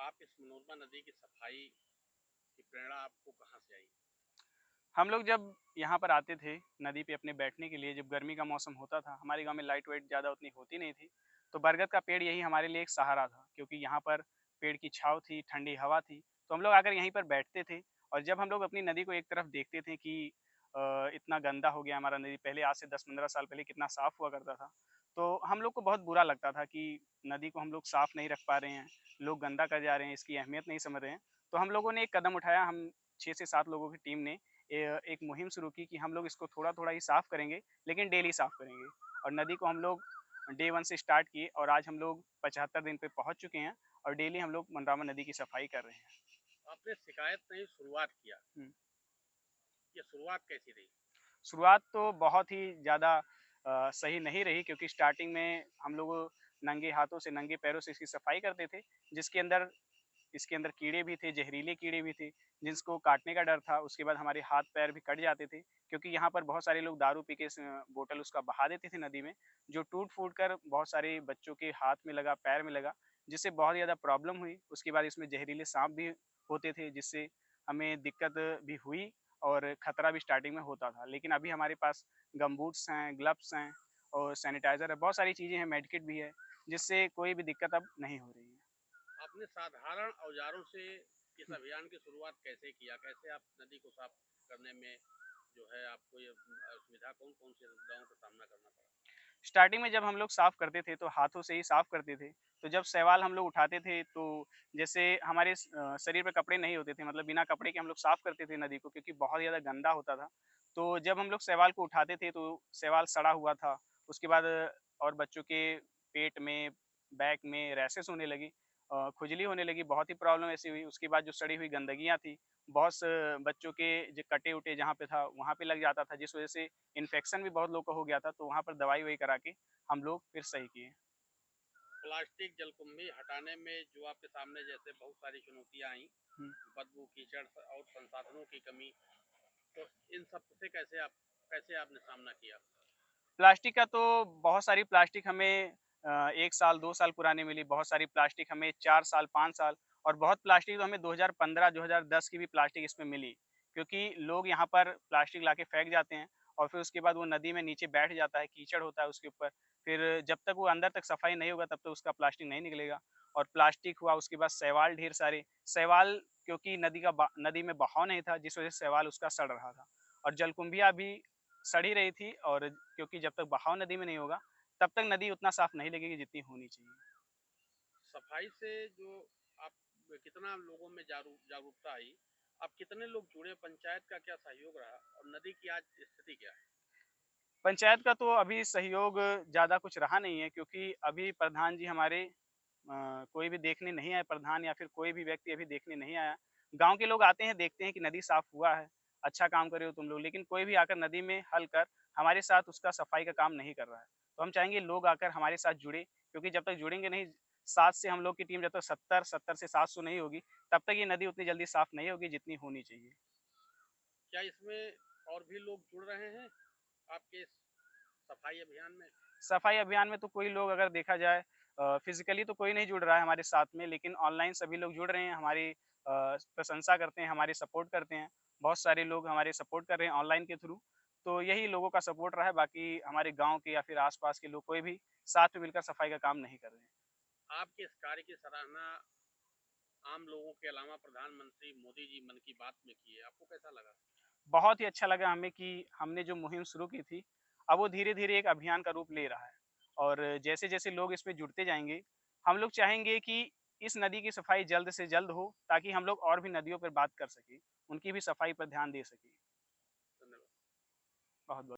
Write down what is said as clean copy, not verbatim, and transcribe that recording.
आप इस मनोरमा नदी की सफाई की प्रेरणा आपको कहाँ से आई? हम लोग जब यहाँ पर आते थे नदी पे अपने बैठने के लिए, जब गर्मी का मौसम होता था, हमारे गांव में लाइट वाइट ज़्यादा उतनी होती नहीं थी। तो बरगद का पेड़ यही हमारे लिए एक सहारा था, क्योंकि यहाँ पर पेड़ की छाँव थी, ठंडी हवा थी। तो हम लोग आकर यहीं पर बैठते थे। और जब हम लोग अपनी नदी को एक तरफ देखते थे कि इतना गंदा हो गया हमारा नदी, पहले आज से 10-15 साल पहले कितना साफ़ हुआ करता था। तो हम लोग को बहुत बुरा लगता था कि नदी को हम लोग साफ़ नहीं रख पा रहे हैं, लोग गंदा कर जा रहे हैं, इसकी अहमियत नहीं समझ रहे हैं। तो हम लोगों ने एक कदम उठाया, हम 6 से 7 लोगों की टीम ने एक मुहिम शुरू की कि हम लोग इसको थोड़ा-थोड़ा ही साफ़ करेंगे, लेकिन डेली साफ़ करेंगे। और नदी को हम लोग डे 1 से स्टार्ट किए और आज हम लोग 75 दिन पे पहुँच चुके हैं और डेली हम लोग मनरामा नदी की सफाई कर रहे हैं। आपने शिकायत नहीं शुरुआत किया, हुँ। ये शुरुआत कैसी रही? शुरुआत तो बहुत ही ज़्यादा सही नहीं रही, क्योंकि स्टार्टिंग में हम लोग नंगे हाथों से, नंगे पैरों से इसकी सफाई करते थे, जिसके अंदर इसके अंदर कीड़े भी थे, जहरीले कीड़े भी थे, जिसको काटने का डर था। उसके बाद हमारे हाथ-पैर भी कट जाते थे, क्योंकि यहाँ पर बहुत सारे लोग दारू पी के बोतल उसका बहा देते थे नदी में, जो टूट-फूट कर बहुत सारे बच्चों के हाथ में लगा, पैर में लगा, जिससे बहुत ज़्यादा प्रॉब्लम हुई। उसके बाद इसमें जहरीले साँप भी होते थे, जिससे हमें दिक्कत भी हुई और खतरा भी स्टार्टिंग में होता था। लेकिन अभी हमारे पास गमबूट्स हैं, ग्लव्स हैं और सैनिटाइज़र है, बहुत सारी चीज़ें हैं, मेड किट भी है, जिससे कोई भी दिक्कत अब नहीं हो रही है। आपने साधारण औजारों से इस अभियान की शुरुआत कैसे किया? कैसे आप नदी को साफ करने में जो है आपको ये असुविधा कौन-कौन सी असुविधाओं का सामना करना पड़ा? स्टार्टिंग में जब हम लोग साफ़ करते थे, तो हाथों से ही साफ़ करते थे। तो जब शैवाल हम लोग उठाते थे, तो जैसे हमारे शरीर पे कपड़े नहीं होते थे, मतलब बिना कपड़े के हम लोग साफ़ करते थे नदी को, क्योंकि बहुत ज़्यादा गंदा होता था। तो जब हम लोग शैवाल को उठाते थे, तो शैवाल सड़ा हुआ था। उसके बाद और बच्चों के पेट में, बैक में रैशेज़ होने लगी, खुजली होने लगी, बहुत ही प्रॉब्लम ऐसी हुई। उसके बाद जो सड़ी हुई गंदगियाँ थी, बहुत स बच्चों के जो कटे-वटे जहाँ पे था, वहाँ पे लग जाता था, जिस वज़ह से इन्फेक्शन भी बहुत लोग को हो गया था, तो वहाँ पर दवाई-ववाई करा के हम लोग फिर सही किए। प्लास्टिक जलकुंभी हटाने में जो आपके सामने जैसे बहुत सारी चुनौतियाँ आईं, हुँ। बदबू, कीचड़ और संसाधनों की कमी, तो इन सब से कैसे आपने सामना किया? प्लास्टिक का तो बहुत सारी प्लास्टिक हमें 1 साल, 2 साल पुरानी मिली, बहुत सारी प्लास्टिक हमें 4 साल, 5 साल और बहुत प्लास्टिक तो हमें 2015, 2010 की भी प्लास्टिक इसमें मिली। क्योंकि लोग यहाँ पर प्लास्टिक लाके फेंक जाते हैं और फिर उसके बाद वो नदी में नीचे बैठ जाता है, कीचड़ होता है उसके ऊपर। फिर जब तक वो अंदर तक सफाई नहीं होगा, तब तक उसका प्लास्टिक नहीं निकलेगा। और प्लास्टिक हुआ, उसके बाद शैवाल ढेर सारे। शैवाल, क्योंकि नदी में बहाव नहीं था, जिस वजह से शैवाल उसका सड़ रहा था। और जलकुंभियाँ भी सड़ ही रही थी, और क्योंकि जब तक बहाव नदी में नहीं होगा, तब तक नदी उतना साफ नहीं लगेगी जितनी होनी चाहिए। सफाई से जो आप कितना लोगों में जागरूकता आई? आप कितने लोग जुड़े? पंचायत का क्या सहयोग रहा? और नदी की आज स्थिति क्या है? पंचायत का तो अभी सहयोग ज़्यादा कुछ रहा नहीं है, क्योंकि अभी प्रधान जी हमारे कोई भी देखने नहीं आए, प्रधान या फिर कोई भी व्यक्ति अभी देखने नहीं आया। गाँव के लोग आते हैं, देखते हैं कि नदी साफ हुआ है, अच्छा काम कर रहे हो तुम लोग, लेकिन कोई भी आकर नदी में हल कर हमारे साथ उसका सफाई का काम नहीं कर रहा है। तो हम चाहेंगे लोग आकर हमारे साथ जुड़े, क्योंकि जब तक जुड़ेंगे नहीं, 7 से हम लोग की टीम जब तक 70 से 700 नहीं होगी, तब तक ये नदी उतनी जल्दी साफ नहीं होगी जितनी होनी चाहिए। क्या इसमें और भी लोग जुड़ रहे हैं आपके इस सफाई अभियान में? सफाई अभियान में तो कोई लोग, अगर देखा जाए, फिज़िकली तो कोई नहीं जुड़ रहा है हमारे साथ में, लेकिन ऑनलाइन सभी लोग जुड़ रहे हैं, हमारी प्रशंसा करते हैं, हमारी सपोर्ट करते हैं। बहुत सारे लोग हमारे सपोर्ट कर रहे हैं ऑनलाइन के थ्रू। तो यही लोगों का सपोर्ट रहा है, बाकी हमारे गाँव के या फिर आस-पास के लोग कोई भी साथ में मिलकर सफाई का काम नहीं कर रहे हैं। आपके इस कार्य की सराहना आम लोगों के अलावा प्रधानमंत्री मोदी जी मन की बात में की है, आपको कैसा लगा? बहुत ही अच्छा लगा हमें कि हमने जो मुहिम शुरू की थी, अब वो धीरे-धीरे एक अभियान का रूप ले रहा है। और जैसे-जैसे लोग इसमें जुड़ते जाएँगे, हम लोग चाहेंगे कि इस नदी की सफाई जल्द से जल्द हो, ताकि हम लोग और भी नदियों पर बात कर सकें, उनकी भी सफाई पर ध्यान दे सकें। धन्यवाद। बहुत-बहुत